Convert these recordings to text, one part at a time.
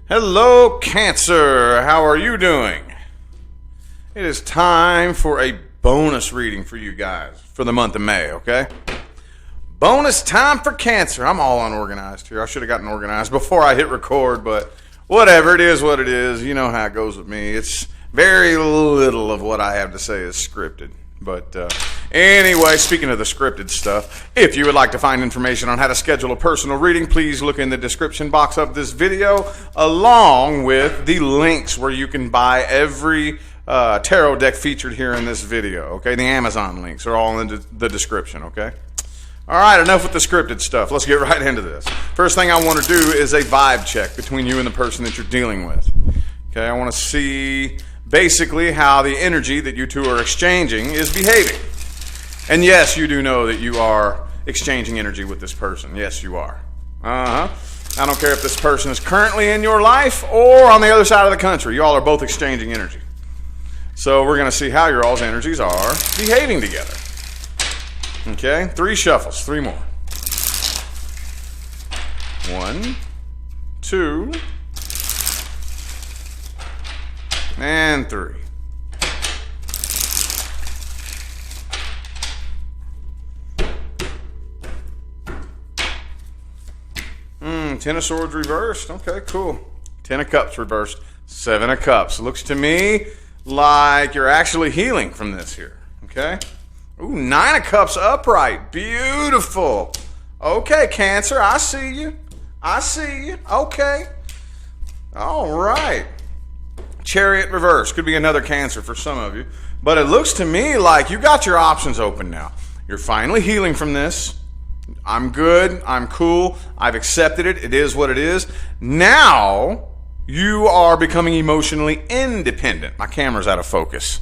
Hello, Cancer. How are you doing? It is time for a bonus reading for you guys for the month of May, okay? Bonus time for Cancer. I'm all unorganized here. I should have gotten organized before I hit record, but whatever. It is what it is. You know how it goes with me. It's very little of what I have to say is scripted. But anyway, speaking of the scripted stuff, if you would like to find information on how to schedule a personal reading, please look in the description box of this video, along with the links where you can buy every tarot deck featured here in this video, okay? The Amazon links are all in the description, okay? All right, enough with the scripted stuff. Let's get right into this. First thing I want to do is a vibe check between you and the person that you're dealing with. Okay, I want to see basically how the energy that you two are exchanging is behaving. And yes, you do know that you are exchanging energy with this person. Yes, you are. I don't care if this person is currently in your life or on the other side of the country. You all are both exchanging energy. So we're going to see how your all's energies are behaving together. Okay, 3 shuffles, 3 more. 1, 2, and 3. Ten of Swords reversed. Okay, cool. 10 of Cups reversed. 7 of Cups. Looks to me like you're actually healing from this here. Okay. Ooh, 9 of Cups upright. Beautiful. Okay, Cancer, I see you. I see you. Okay. All right. Chariot reverse. Could be another Cancer for some of you. But it looks to me like you got your options open now. You're finally healing from this. I'm good. I'm cool. I've accepted it. It is what it is. Now you are becoming emotionally independent. My camera's out of focus.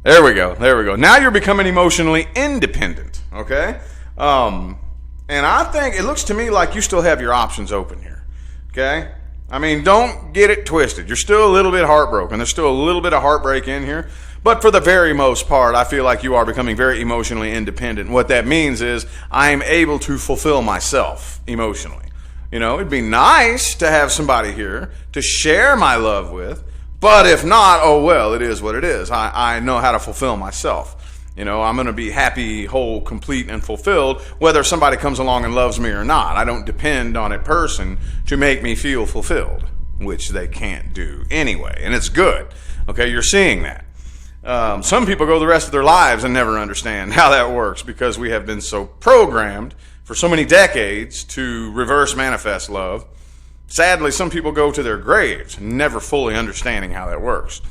There we go. There we go. Now you're becoming emotionally independent. Okay? And I think it looks to me like you still have your options open here. Okay? I mean, don't get it twisted. You're still a little bit heartbroken. There's still a little bit of heartbreak in here. But for the very most part, I feel like you are becoming very emotionally independent. What that means is I am able to fulfill myself emotionally. You know, it'd be nice to have somebody here to share my love with. But if not, oh well, it is what it is. I know how to fulfill myself. You know, I'm going to be happy, whole, complete, and fulfilled whether somebody comes along and loves me or not. I don't depend on a person to make me feel fulfilled, which they can't do anyway. And it's good. Okay, you're seeing that. Some people go the rest of their lives and never understand how that works because we have been so programmed for so many decades to reverse manifest love. Sadly, some people go to their graves never fully understanding how that works.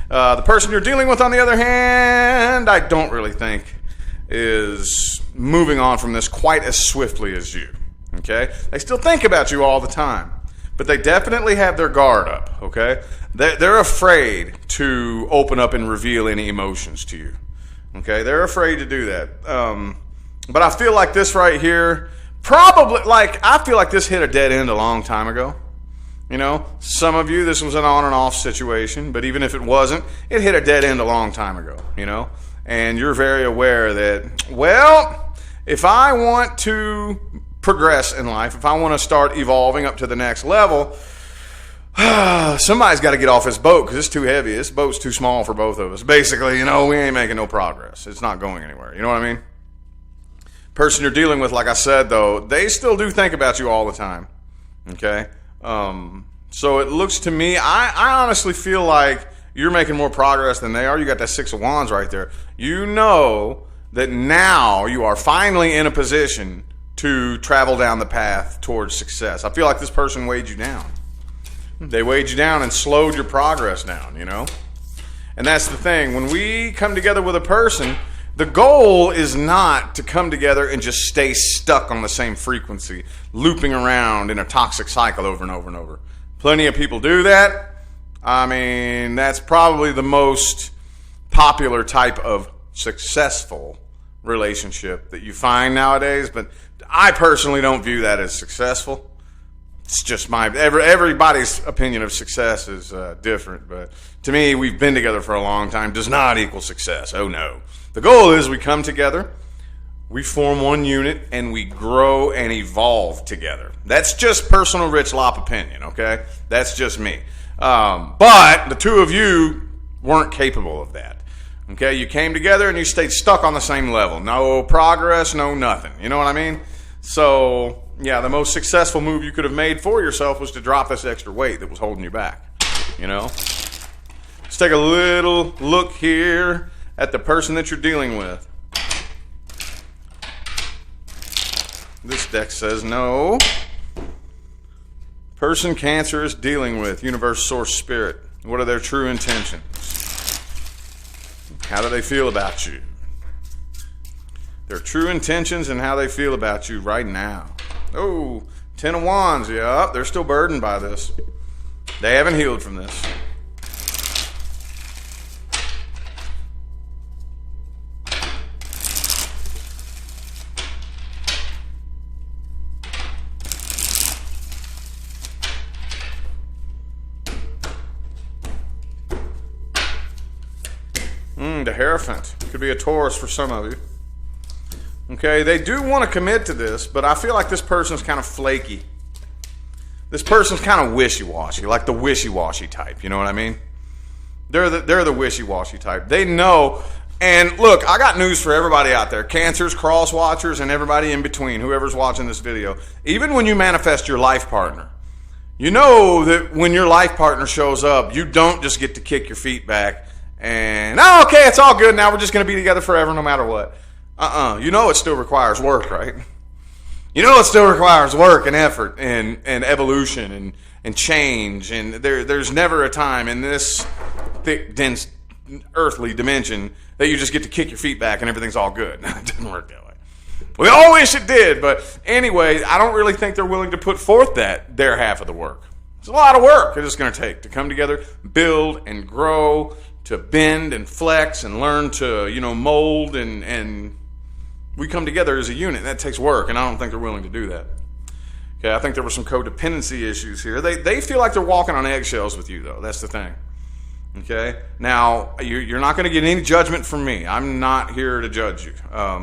The person you're dealing with, on the other hand, I don't really think is moving on from this quite as swiftly as you. Okay? They still think about you all the time, but they definitely have their guard up. Okay? They're afraid to open up and reveal any emotions to you. Okay? They're afraid to do that. But I feel like this right here, I feel like this hit a dead end a long time ago. You know, some of you, this was an on and off situation, but even if it wasn't, it hit a dead end a long time ago, you know? And you're very aware that, well, if I want to progress in life, if I want to start evolving up to the next level, somebody's got to get off this boat because it's too heavy. This boat's too small for both of us. Basically, you know, we ain't making no progress. It's not going anywhere. You know what I mean? Person you're dealing with, like I said, though, they still do think about you all the time. Okay? So it looks to me, I honestly feel like you're making more progress than they are. You got that 6 of Wands right there. You know that now you are finally in a position to travel down the path towards success. I feel like this person weighed you down. They weighed you down and slowed your progress down, you know? And that's the thing. When we come together with a person, the goal is not to come together and just stay stuck on the same frequency, looping around in a toxic cycle over and over and over. Plenty of people do that. I mean, that's probably the most popular type of successful relationship that you find nowadays, but I personally don't view that as successful. It's just everybody's opinion of success is different, but to me, we've been together for a long time does not equal success. Oh no. The goal is we come together, We form one unit and we grow and evolve together. That's just personal Rich Lopp opinion, okay? That's just me. But the two of you weren't capable of that. Okay, you came together and you stayed stuck on the same level. No progress, no nothing. You know what I mean? So, yeah, the most successful move you could have made for yourself was to drop this extra weight that was holding you back. You know? Let's take a little look here at the person that you're dealing with. This deck says no. Person Cancer is dealing with, universe, source, spirit. What are their true intentions? How do they feel about you? Their true intentions and how they feel about you right now. Oh, 10 of Wands. Yeah, they're still burdened by this. They haven't healed from this. The Hierophant. Could be a Taurus for some of you. Okay, they do want to commit to this, but I feel like this person's kind of flaky. This person's kind of wishy-washy, like the wishy-washy type, you know what I mean? They're the wishy-washy type. They know, and look, I got news for everybody out there, Cancers, cross-watchers, and everybody in between, whoever's watching this video. Even when you manifest your life partner, you know that when your life partner shows up, you don't just get to kick your feet back and, oh, okay, it's all good now, we're just going to be together forever no matter what. You know it still requires work, right? You know it still requires work and effort and evolution and change, and there's never a time in this thick, dense, earthly dimension that you just get to kick your feet back and everything's all good. It doesn't work that way. We all wish it did, but anyway, I don't really think they're willing to put forth their half of the work. It's a lot of work it's going to take to come together, build and grow, to bend and flex and learn to, mold and we come together as a unit. That takes work, and I don't think they're willing to do that. Okay, I think there were some codependency issues here. They feel like they're walking on eggshells with you, though. That's the thing. Okay? Now, you're not going to get any judgment from me. I'm not here to judge you.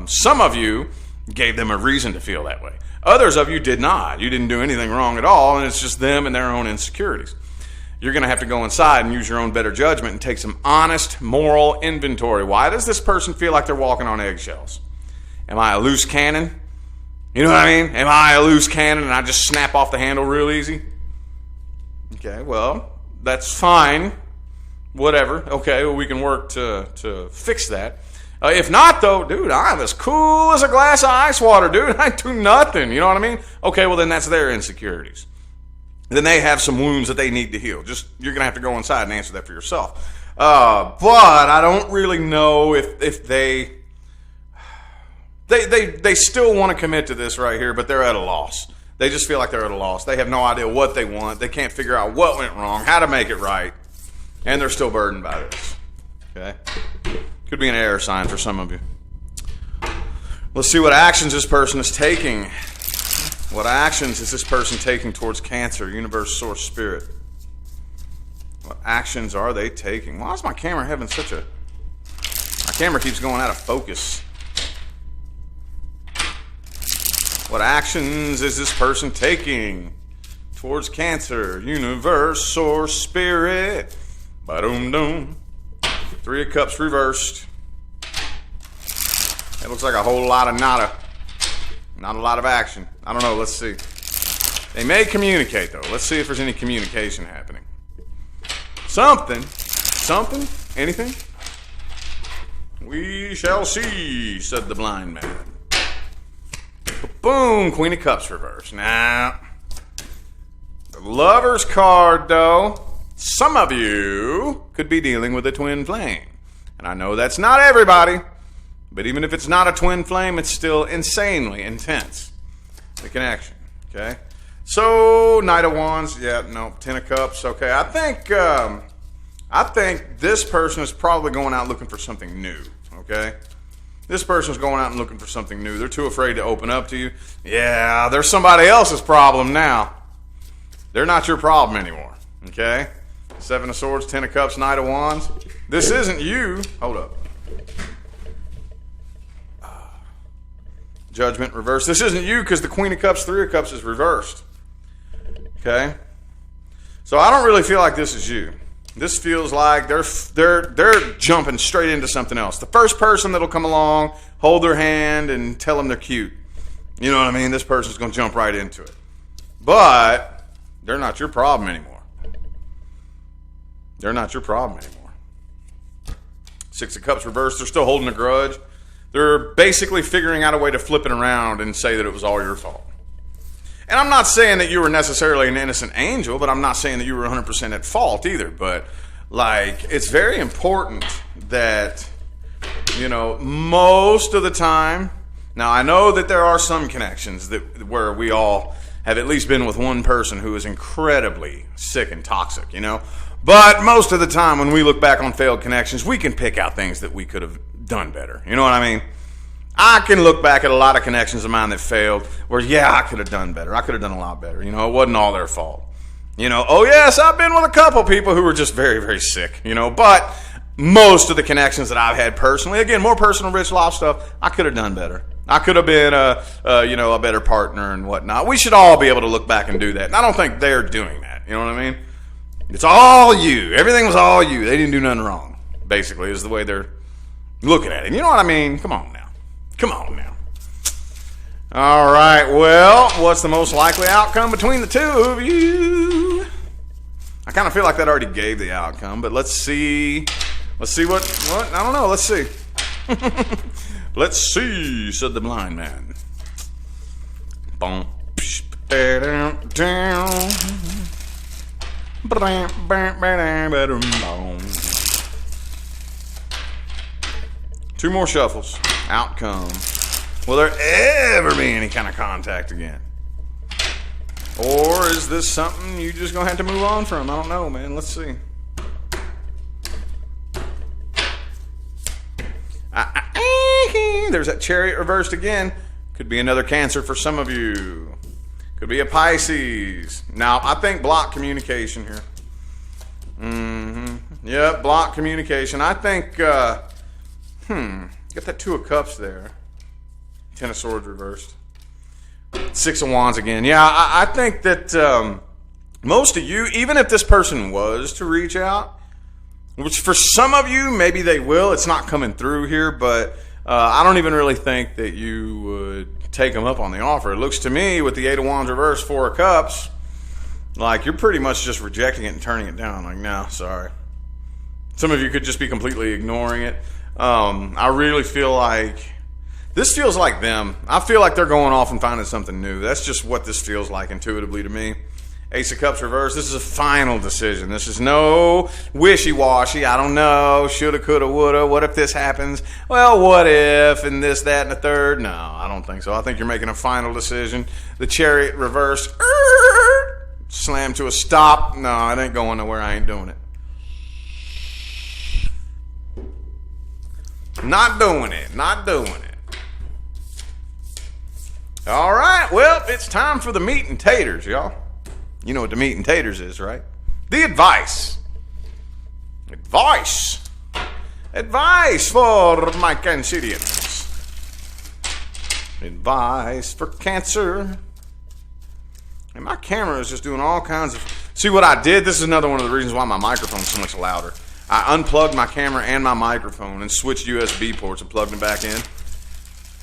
Some of you gave them a reason to feel that way. Others of you did not. You didn't do anything wrong at all, and it's just them and their own insecurities. You're going to have to go inside and use your own better judgment and take some honest, moral inventory. Why does this person feel like they're walking on eggshells? Am I a loose cannon? You know what I mean? Am I a loose cannon and I just snap off the handle real easy? Okay, well, that's fine. Whatever. Okay, well, we can work to fix that. If not, though, dude, I'm as cool as a glass of ice water, dude. I do nothing. You know what I mean? Okay, well, then that's their insecurities. Then they have some wounds that they need to heal. You're going to have to go inside and answer that for yourself. But I don't really know if they still want to commit to this right here, but they're at a loss. They just feel like they're at a loss. They have no idea what they want. They can't figure out what went wrong, how to make it right, and they're still burdened by this. Okay? Could be an air sign for some of you. Let's see what actions this person is taking. What actions is this person taking towards Cancer, universe, source, spirit? What actions are they taking? Why is my camera having such a... My camera keeps going out of focus. What actions is this person taking towards Cancer, universe, source, spirit? Ba-dum-dum. 3 of Cups reversed. It looks like a whole lot of nada. Not a lot of action. I don't know. Let's see. They may communicate, though. Let's see if there's any communication happening. Something. Something? Anything? We shall see, said the blind man. Boom. Queen of Cups reversed. Now, the Lover's card, though. Some of you could be dealing with a twin flame. And I know that's not everybody. But even if it's not a twin flame, it's still insanely intense. The connection, okay? So, Knight of Wands, yeah, no, 10 of Cups, okay. I think this person is probably going out looking for something new, okay? This person's going out and looking for something new. They're too afraid to open up to you. Yeah, they're somebody else's problem now. They're not your problem anymore, okay? 7 of Swords, 10 of Cups, Knight of Wands. This isn't you. Hold up. Judgment reversed. This isn't you because the Queen of Cups, Three of Cups is reversed. Okay? So I don't really feel like this is you. This feels like they're jumping straight into something else. The first person that'll come along, hold their hand, and tell them they're cute. You know what I mean? This person's going to jump right into it. But they're not your problem anymore. They're not your problem anymore. Six of Cups reversed. They're still holding a grudge. They're basically figuring out a way to flip it around and say that it was all your fault. And I'm not saying that you were necessarily an innocent angel, but I'm not saying that you were 100% at fault either. But, like, it's very important that, you know, most of the time. Now, I know that there are some connections where we all have at least been with one person who is incredibly sick and toxic, you know. But most of the time when we look back on failed connections, we can pick out things that we could have done better. You know what I mean? I can look back at a lot of connections of mine that failed where, yeah, I could have done better. I could have done a lot better. You know, it wasn't all their fault. You know, oh, yes, I've been with a couple people who were just very, very sick, you know. But most of the connections that I've had personally, again, more personal, rich life stuff, I could have done better. I could have been a better partner and whatnot. We should all be able to look back and do that. And I don't think they're doing that. You know what I mean? It's all you. Everything was all you. They didn't do nothing wrong, basically, is the way they're looking at it. You know what I mean? Come on now. Come on now. All right. Well, what's the most likely outcome between the two of you? I kind of feel like that already gave the outcome, but let's see. Let's see what I don't know. Let's see. Let's see, said the blind man. Boom. Two more shuffles. Outcome. Will there ever be any kind of contact again? Or is this something you just gonna have to move on from? I don't know, man. Let's see. There's that Chariot reversed again. Could be another Cancer for some of you. Could be a Pisces. Now, I think block communication here. Yep, block communication. I think, got that Two of Cups there. Ten of Swords reversed. Six of Wands again. Yeah, I think that most of you, even if this person was to reach out, which for some of you, maybe they will. It's not coming through here, but I don't even really think that you would take them up on the offer. It looks to me, with the Eight of Wands reversed, Four of Cups, like you're pretty much just rejecting it and turning it down. Like, no, sorry. Some of you could just be completely ignoring it. I really feel like this feels like them. I feel like they're going off and finding something new. That's just what this feels like intuitively to me. Ace of Cups reversed. This is a final decision. This is no wishy-washy. I don't know. Shoulda, coulda, woulda. What if this happens? Well, what if? And this, that, and the third? No, I don't think so. I think you're making a final decision. The Chariot reversed. Slam to a stop. No, it ain't going nowhere. I ain't doing it. Not doing it. Not doing it. All right. Well, it's time for the meat and taters, y'all. You know what the meat and taters is, right? The advice. Advice. Advice for my Cancerians. Advice for Cancer. And my camera is just doing all kinds of... See what I did? This is another one of the reasons why my microphone's so much louder. I unplugged my camera and my microphone and switched USB ports and plugged them back in.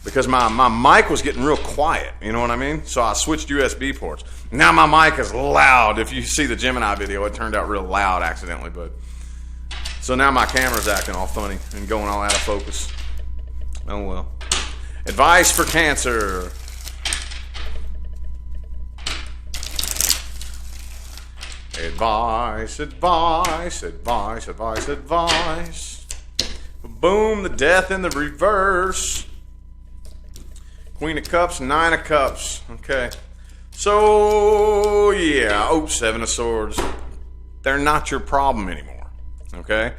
Because my mic was getting real quiet, you know what I mean? So I switched USB ports. Now my mic is loud. If you see the Gemini video, it turned out real loud accidentally. But so now my camera's acting all funny and going all out of focus. Oh well. Advice for Cancer. Advice, advice, advice, advice, advice. Boom, the Death in the reverse. Queen of Cups, Nine of Cups. Okay. So, yeah. Oh, Seven of Swords. They're not your problem anymore. Okay?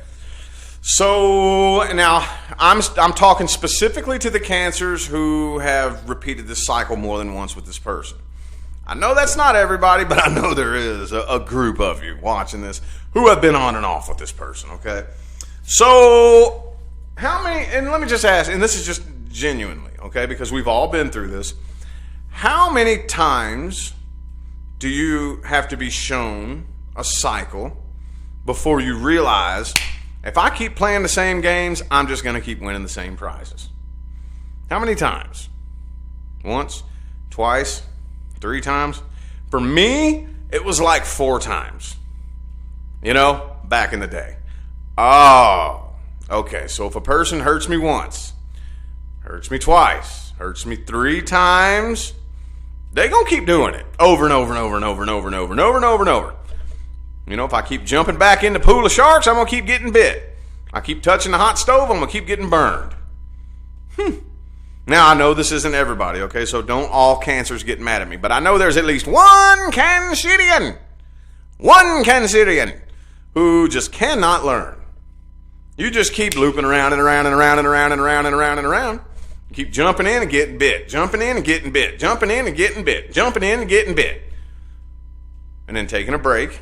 So, now, I'm talking specifically to the Cancers who have repeated this cycle more than once with this person. I know that's not everybody, but I know there is a group of you watching this who have been on and off with this person, okay? So, how many, and let me just ask, and this is just genuinely, okay, because we've all been through this. How many times do you have to be shown a cycle before you realize, if I keep playing the same games, I'm just going to keep winning the same prizes? How many times? Once, twice, 3 times? For me, it was like 4 times. You know, back in the day. Oh, okay, so if a person hurts me once, hurts me twice, hurts me 3 times, they gonna keep doing it over and over and over and over and over and over and over and over and over. You know, if I keep jumping back in the pool of sharks, I'm gonna keep getting bit. I keep touching the hot stove, I'm gonna keep getting burned. Now, I know this isn't everybody, okay, so don't all cancers get mad at me, but I know there's at least one Cancerian who just cannot learn. You just keep looping around and around and around and around and around and around and around. You keep jumping in and getting bit, jumping in and getting bit, jumping in and getting bit, jumping in and getting bit. And then taking a break.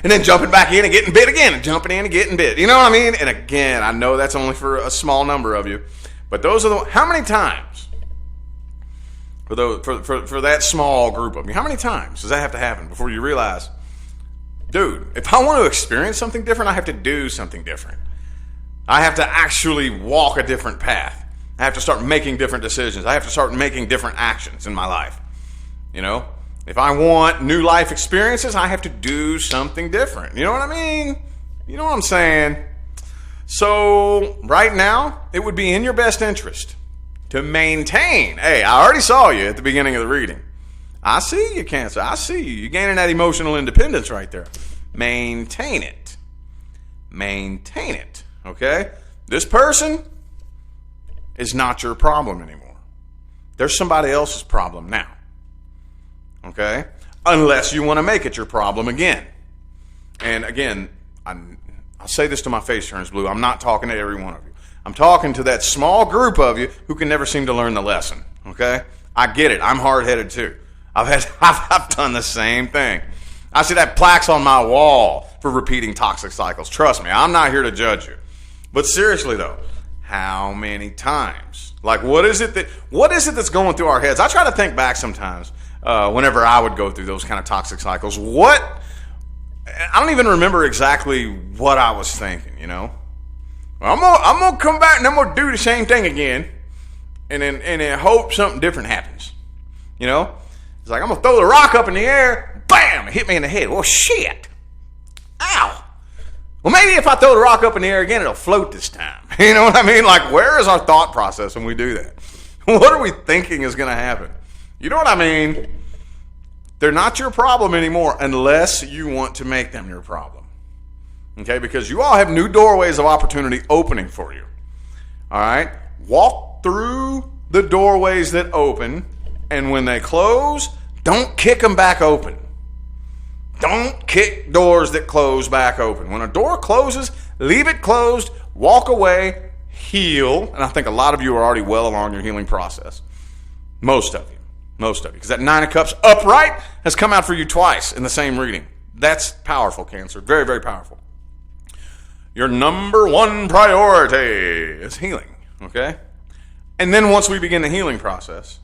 And then jumping back in and getting bit again and jumping in and getting bit. You know what I mean? And again, I know that's only for a small number of you. But those are how many times? For that small group of you, how many times does that have to happen before you realize, dude, if I want to experience something different, I have to do something different. I have to actually walk a different path. I have to start making different decisions. I have to start making different actions in my life. You know? If I want new life experiences, I have to do something different. You know what I mean? You know what I'm saying? So, right now, it would be in your best interest to maintain. Hey, I already saw you at the beginning of the reading. I see you, Cancer. I see you. You're gaining that emotional independence right there. Maintain it. Maintain it. Okay? This person is not your problem anymore. There's somebody else's problem now. Okay? Unless you want to make it your problem again. And again, I'll say this till my face turns blue. I'm not talking to every one of you. I'm talking to that small group of you who can never seem to learn the lesson. Okay? I get it. I'm hard-headed too. I've done the same thing. I see that plaques on my wall for repeating toxic cycles. Trust me, I'm not here to judge you. But seriously though, how many times? Like, what is it that's going through our heads? I try to think back sometimes whenever I would go through those kind of toxic cycles. I don't even remember exactly what I was thinking, you know? I'm gonna come back and I'm gonna do the same thing again, and then hope something different happens. You know? It's like, I'm gonna throw the rock up in the air, bam, it hit me in the head. Well, shit. Ow. Well, maybe if I throw the rock up in the air again, it'll float this time. You know what I mean? Like, where is our thought process when we do that? What are we thinking is gonna happen? You know what I mean? They're not your problem anymore unless you want to make them your problem. Okay? Because you all have new doorways of opportunity opening for you. All right? Walk through the doorways that open, and when they close, don't kick them back open. Don't kick doors that close back open. When a door closes, leave it closed, walk away, heal. And I think a lot of you are already well along your healing process. Most of you. Because that 9 of Cups upright has come out for you twice in the same reading. That's powerful, Cancer. Very, very powerful. Your number one priority is healing, okay? And then once we begin the healing process,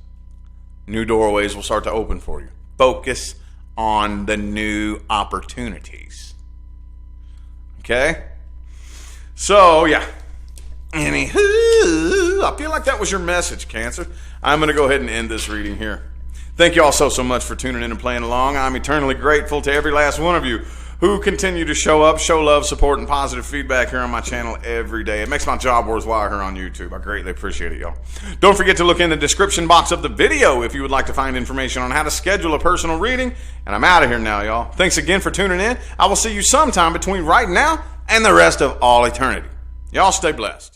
new doorways will start to open for you. Focus on the new opportunities. Okay? So, yeah. Anywho, I feel like that was your message, Cancer. I'm going to go ahead and end this reading here. Thank you all so much for tuning in and playing along. I'm eternally grateful to every last one of you who continue to show up, show love, support, and positive feedback here on my channel every day. It makes my job worthwhile here on YouTube. I greatly appreciate it, y'all. Don't forget to look in the description box of the video if you would like to find information on how to schedule a personal reading. And I'm out of here now, y'all. Thanks again for tuning in. I will see you sometime between right now and the rest of all eternity. Y'all stay blessed.